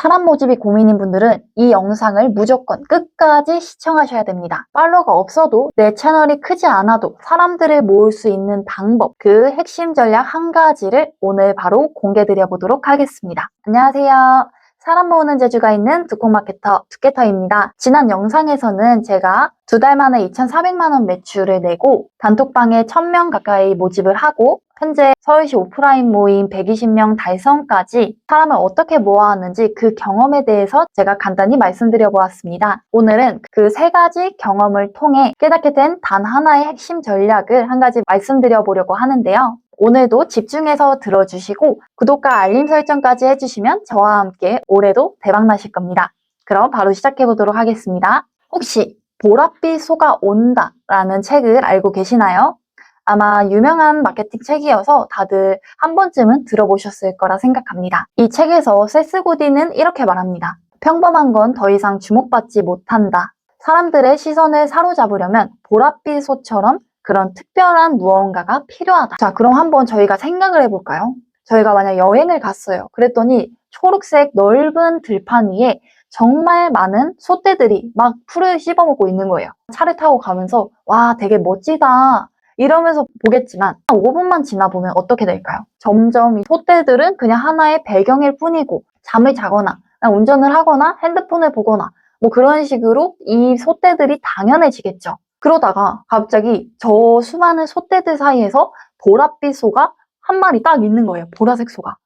사람 모집이 고민인 분들은 이 영상을 무조건 끝까지 시청하셔야 됩니다. 팔로워가 없어도 내 채널이 크지 않아도 사람들을 모을 수 있는 방법, 그 핵심 전략 한 가지를 오늘 바로 공개드려 보도록 하겠습니다. 안녕하세요. 사람 모으는 재주가 있는 두콩마케터 두케터입니다. 지난 영상에서는 제가 2달 만에 2,400만 원 매출을 내고 단톡방에 1,000명 가까이 모집을 하고 현재 서울시 오프라인 모임 120명 달성까지 사람을 어떻게 모아왔는지 그 경험에 대해서 제가 간단히 말씀드려 보았습니다. 오늘은 그 3가지 경험을 통해 깨닫게 된 단 하나의 핵심 전략을 한 가지 말씀드려 보려고 하는데요. 오늘도 집중해서 들어주시고 구독과 알림 설정까지 해주시면 저와 함께 올해도 대박나실 겁니다. 그럼 바로 시작해 보도록 하겠습니다. 혹시 보랏빛 소가 온다 라는 책을 알고 계시나요? 아마 유명한 마케팅 책이어서 다들 한 번쯤은 들어보셨을 거라 생각합니다. 이 책에서 세스 고딘은 이렇게 말합니다. 평범한 건 더 이상 주목받지 못한다. 사람들의 시선을 사로잡으려면 보랏빛 소처럼 그런 특별한 무언가가 필요하다. 자, 그럼 한번 저희가 생각을 해볼까요? 저희가 만약 여행을 갔어요. 그랬더니 초록색 넓은 들판 위에 정말 많은 소떼들이 막 풀을 씹어먹고 있는 거예요. 차를 타고 가면서 와, 되게 멋지다 이러면서 보겠지만 5분만 지나보면 어떻게 될까요? 점점 이 소떼들은 그냥 하나의 배경일 뿐이고 잠을 자거나 운전을 하거나 핸드폰을 보거나 뭐 그런 식으로 이 소떼들이 당연해지겠죠. 그러다가 갑자기 저 수많은 소떼들 사이에서 보랏빛 소가 한 마리 딱 있는 거예요. 보라색 소가.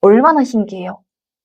얼마나 신기해요.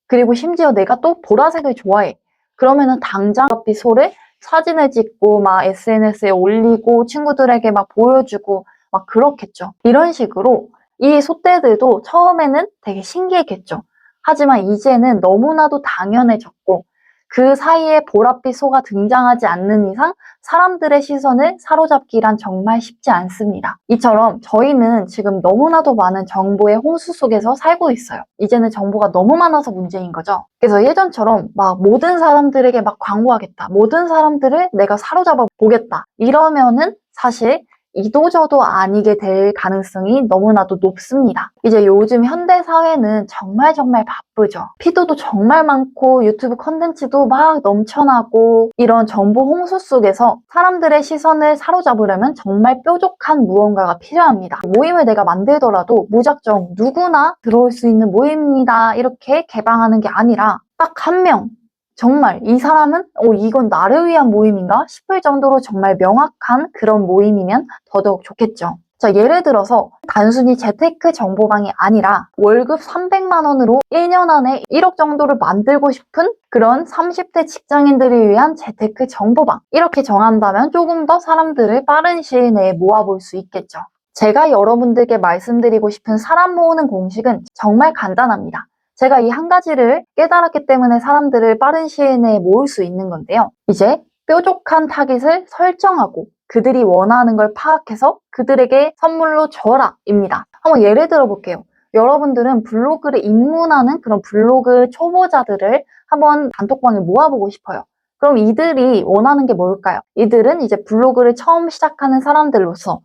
그리고 심지어 내가 또 보라색을 좋아해. 그러면은 당장 보랏빛 소를 사진을 찍고 막 SNS에 올리고 친구들에게 막 보여주고 막 그렇겠죠. 이런 식으로 이 소떼들도 처음에는 되게 신기했겠죠. 하지만 이제는 너무나도 당연해졌고 그 사이에 보랏빛 소가 등장하지 않는 이상 사람들의 시선을 사로잡기란 정말 쉽지 않습니다. 이처럼 저희는 지금 너무나도 많은 정보의 홍수 속에서 살고 있어요. 이제는 정보가 너무 많아서 문제인 거죠. 그래서 예전처럼 막 모든 사람들에게 막 광고하겠다. 모든 사람들을 내가 사로잡아 보겠다. 이러면은 사실 이도저도 아니게 될 가능성이 너무나도 높습니다. 이제 요즘 현대 사회는 정말 바쁘죠. 피드도 정말 많고 유튜브 컨텐츠도 막 넘쳐나고 이런 정보 홍수 속에서 사람들의 시선을 사로잡으려면 정말 뾰족한 무언가가 필요합니다. 모임을 내가 만들더라도 무작정 누구나 들어올 수 있는 모임입니다 이렇게 개방하는 게 아니라 딱 한 명, 정말 이 사람은 이건 나를 위한 모임인가 싶을 정도로 정말 명확한 그런 모임이면 더더욱 좋겠죠. 자, 예를 들어서 단순히 재테크 정보방이 아니라 월급 300만 원으로 1년 안에 1억 정도를 만들고 싶은 그런 30대 직장인들을 위한 재테크 정보방, 이렇게 정한다면 조금 더 사람들을 빠른 시일 내에 모아볼 수 있겠죠. 제가 여러분들께 말씀드리고 싶은 사람 모으는 공식은 정말 간단합니다. 제가 이 한 가지를 깨달았기 때문에 사람들을 빠른 시일 내에 모을 수 있는 건데요. 이제 뾰족한 타깃을 설정하고 그들이 원하는 걸 파악해서 그들에게 선물로 줘라 입니다. 한번 예를 들어 볼게요. 여러분들은 블로그를 입문하는 그런 블로그 초보자들을 한번 단톡방에 모아보고 싶어요. 그럼 이들이 원하는 게 뭘까요? 이들은 이제 블로그를 처음 시작하는 사람들로서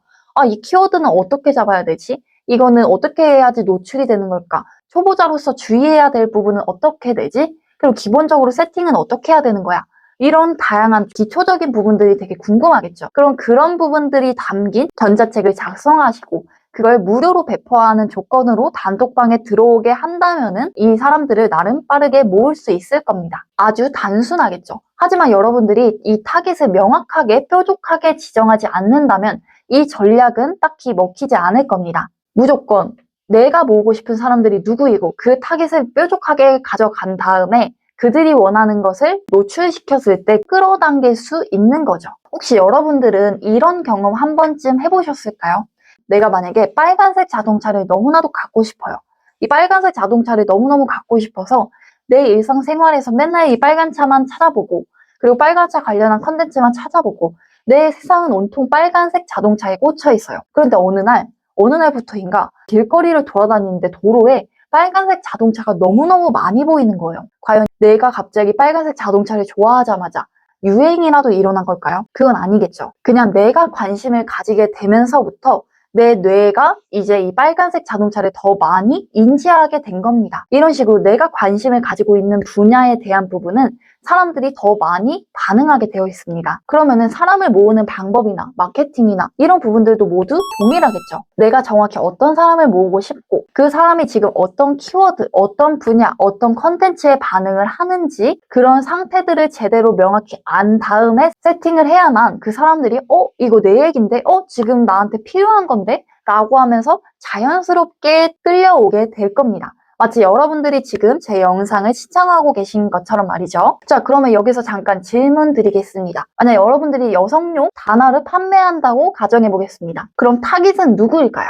이 키워드는 어떻게 잡아야 되지? 이거는 어떻게 해야지 노출이 되는 걸까? 초보자로서 주의해야 될 부분은 어떻게 되지? 그리고 기본적으로 세팅은 어떻게 해야 되는 거야? 이런 다양한 기초적인 부분들이 되게 궁금하겠죠. 그럼 그런 부분들이 담긴 전자책을 작성하시고 그걸 무료로 배포하는 조건으로 단톡방에 들어오게 한다면은 이 사람들을 나름 빠르게 모을 수 있을 겁니다. 아주 단순하겠죠. 하지만 여러분들이 이 타깃을 명확하게 뾰족하게 지정하지 않는다면 이 전략은 딱히 먹히지 않을 겁니다. 무조건 내가 모으고 싶은 사람들이 누구이고 그 타깃을 뾰족하게 가져간 다음에 그들이 원하는 것을 노출시켰을 때 끌어당길 수 있는 거죠. 혹시 여러분들은 이런 경험 한 번쯤 해보셨을까요? 내가 만약에 빨간색 자동차를 너무나도 갖고 싶어요. 이 빨간색 자동차를 너무너무 갖고 싶어서 내 일상생활에서 맨날 이 빨간 차만 찾아보고 그리고 빨간 차 관련한 컨텐츠만 찾아보고 내 세상은 온통 빨간색 자동차에 꽂혀 있어요. 그런데 어느 날부터인가 길거리를 돌아다니는데 도로에 빨간색 자동차가 너무너무 많이 보이는 거예요. 과연 내가 갑자기 빨간색 자동차를 좋아하자마자 유행이라도 일어난 걸까요? 그건 아니겠죠. 그냥 내가 관심을 가지게 되면서부터 내 뇌가 이제 이 빨간색 자동차를 더 많이 인지하게 된 겁니다. 이런 식으로 내가 관심을 가지고 있는 분야에 대한 부분은 사람들이 더 많이 반응하게 되어 있습니다. 그러면은 사람을 모으는 방법이나 마케팅이나 이런 부분들도 모두 동일하겠죠. 내가 정확히 어떤 사람을 모으고 싶고 그 사람이 지금 어떤 키워드, 어떤 분야, 어떤 컨텐츠에 반응을 하는지 그런 상태들을 제대로 명확히 안 다음에 세팅을 해야만 그 사람들이 이거 내 얘긴데? 지금 나한테 필요한 건데? 라고 하면서 자연스럽게 끌려오게 될 겁니다. 마치 여러분들이 지금 제 영상을 시청하고 계신 것처럼 말이죠. 자, 그러면 여기서 잠깐 질문 드리겠습니다. 만약 여러분들이 여성용 단화를 판매한다고 가정해 보겠습니다. 그럼 타깃은 누구일까요?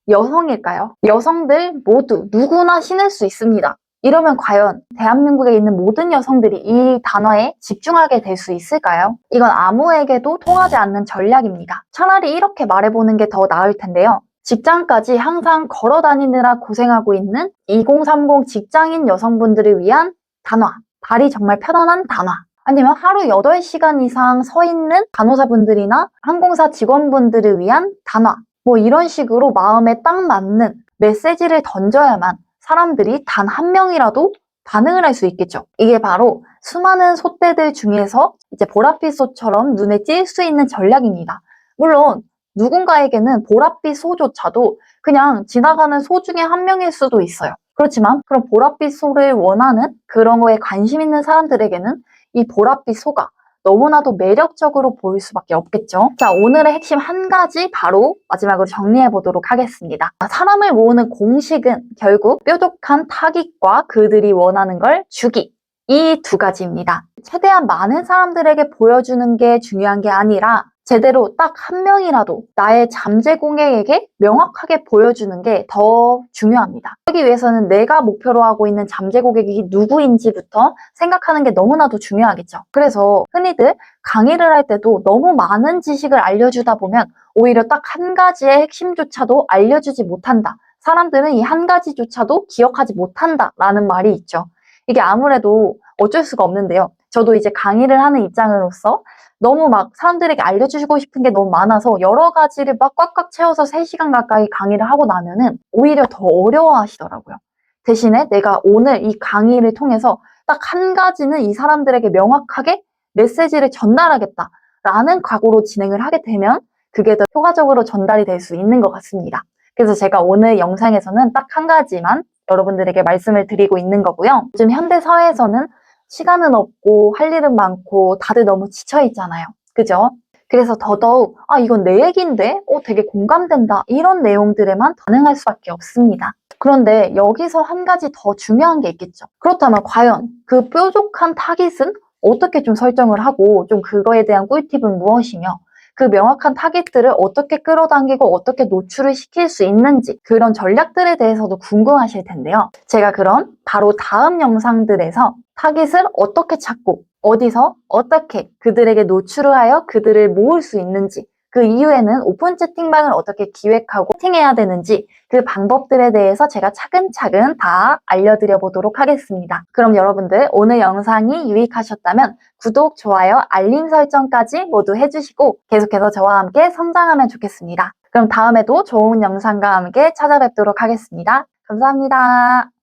여성일까요? 여성들 모두 누구나 신을 수 있습니다. 이러면 과연 대한민국에 있는 모든 여성들이 이 단어에 집중하게 될 수 있을까요? 이건 아무에게도 통하지 않는 전략입니다. 차라리 이렇게 말해보는 게 더 나을 텐데요. 직장까지 항상 걸어 다니느라 고생하고 있는 2030 직장인 여성분들을 위한 단화, 발이 정말 편안한 단화, 아니면 하루 8시간 이상 서 있는 간호사분들이나 항공사 직원분들을 위한 단화, 뭐 이런 식으로 마음에 딱 맞는 메시지를 던져야만 사람들이 단 한 명이라도 반응을 할 수 있겠죠. 이게 바로 수많은 소떼들 중에서 이제 보랏빛 소처럼 눈에 띌 수 있는 전략입니다. 물론 누군가에게는 보랏빛 소조차도 그냥 지나가는 소 중에 한 명일 수도 있어요. 그렇지만 그런 보랏빛 소를 원하는 그런 거에 관심 있는 사람들에게는 이 보랏빛 소가 너무나도 매력적으로 보일 수밖에 없겠죠. 자, 오늘의 핵심 한 가지 바로 마지막으로 정리해 보도록 하겠습니다. 사람을 모으는 공식은 결국 뾰족한 타깃과 그들이 원하는 걸 주기. 이 두 가지입니다. 최대한 많은 사람들에게 보여주는 게 중요한 게 아니라 제대로 딱 한 명이라도 나의 잠재공예에게 명확하게 보여주는 게 더 중요합니다. 그러기 위해서는 내가 목표로 하고 있는 잠재고객이 누구인지부터 생각하는 게 너무나도 중요하겠죠. 그래서 흔히들 강의를 할 때도 너무 많은 지식을 알려주다 보면 오히려 딱 한 가지의 핵심조차도 알려주지 못한다. 사람들은 이 한 가지조차도 기억하지 못한다라는 말이 있죠. 이게 아무래도 어쩔 수가 없는데요. 저도 이제 강의를 하는 입장으로서 너무 막 사람들에게 알려주고 싶은 게 너무 많아서 여러 가지를 막 꽉꽉 채워서 3시간 가까이 강의를 하고 나면은 오히려 더 어려워하시더라고요. 대신에 내가 오늘 이 강의를 통해서 딱 한 가지는 이 사람들에게 명확하게 메시지를 전달하겠다라는 각오로 진행을 하게 되면 그게 더 효과적으로 전달이 될 수 있는 것 같습니다. 그래서 제가 오늘 영상에서는 딱 한 가지만 여러분들에게 말씀을 드리고 있는 거고요. 요즘 현대 사회에서는 시간은 없고 할 일은 많고 다들 너무 지쳐 있잖아요. 그죠? 그래서 더더욱 이건 내 얘기인데? 되게 공감된다. 이런 내용들에만 반응할 수밖에 없습니다. 그런데 여기서 한 가지 더 중요한 게 있겠죠. 그렇다면 과연 그 뾰족한 타깃은 어떻게 좀 설정을 하고 좀 그거에 대한 꿀팁은 무엇이며 그 명확한 타깃들을 어떻게 끌어당기고 어떻게 노출을 시킬 수 있는지 그런 전략들에 대해서도 궁금하실 텐데요. 제가 그럼 바로 다음 영상들에서 타깃을 어떻게 찾고 어디서 어떻게 그들에게 노출을 하여 그들을 모을 수 있는지 그 이후에는 오픈 채팅방을 어떻게 기획하고 채팅해야 되는지 그 방법들에 대해서 제가 차근차근 다 알려드려 보도록 하겠습니다. 그럼 여러분들 오늘 영상이 유익하셨다면 구독, 좋아요, 알림 설정까지 모두 해주시고 계속해서 저와 함께 성장하면 좋겠습니다. 그럼 다음에도 좋은 영상과 함께 찾아뵙도록 하겠습니다. 감사합니다.